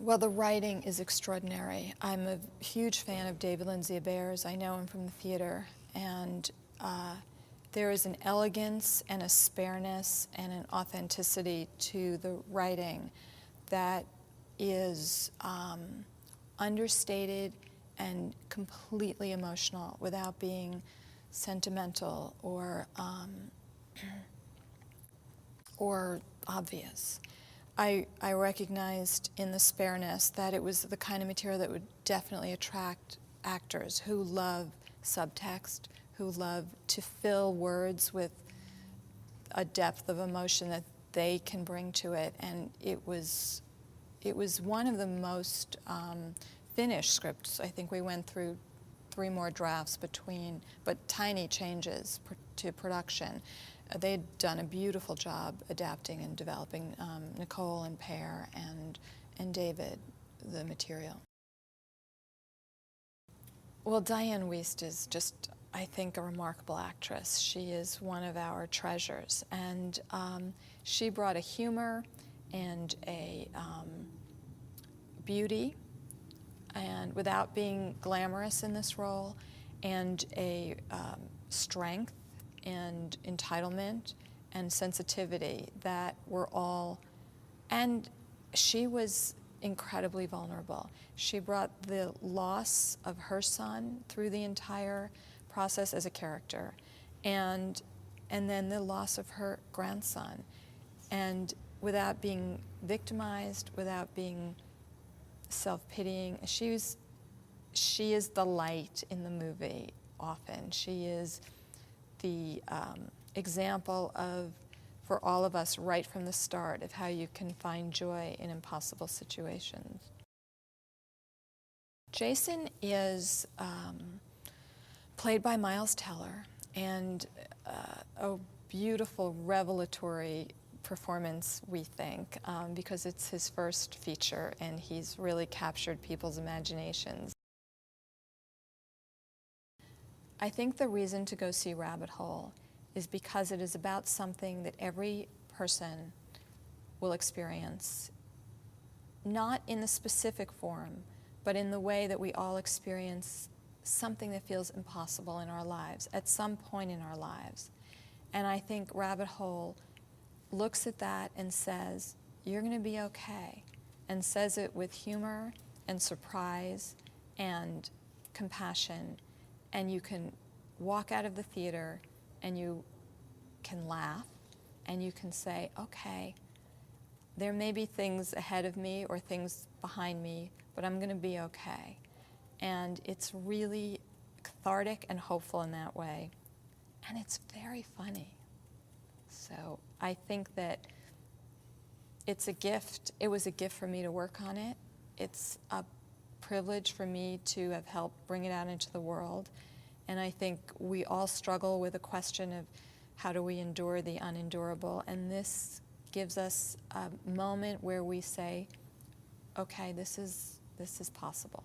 Well, the writing is extraordinary. I'm a huge fan of David Lindsay-Abair's. I know him from the theater, and there is an elegance and a spareness and an authenticity to the writing that is understated and completely emotional without being sentimental or obvious. I recognized in the spareness that it was the kind of material that would definitely attract actors who love subtext, who love to fill words with a depth of emotion that they can bring to it. And it was one of the most finished scripts. I think we went through 3 more drafts between, but tiny changes to production. They'd done a beautiful job adapting and developing, Nicole and Per and David, the material. Well, Diane Wiest is just, I think, a remarkable actress. She is one of our treasures, and she brought a humor and a beauty, and without being glamorous in this role, and a strength and entitlement and sensitivity that were all, and she was incredibly vulnerable. She brought the loss of her son through the entire process as a character, and then the loss of her grandson, and without being victimized, without being self-pitying. She is the light in the movie often. She is the example of, for all of us right from the start, of how you can find joy in impossible situations. Jason is played by Miles Teller, and a beautiful, revelatory performance, we think, because it's his first feature and he's really captured people's imaginations. I think the reason to go see RabbitHole is because it is about something that every person will experience, not in the specific form, but in the way that we all experience something that feels impossible in our lives, at some point in our lives. And I think RabbitHole looks at that and says, you're going to be okay, and says it with humor and surprise and compassion. And you can walk out of the theater and you can laugh and you can say, okay, there may be things ahead of me or things behind me, but I'm going to be okay. And it's really cathartic and hopeful in that way. And it's very funny. So I think that it's a gift. It was a gift for me to work on it. It's a privilege for me to have helped bring it out into the world. And I think we all struggle with a question of how do we endure the unendurable. And this gives us a moment where we say, okay, this is possible.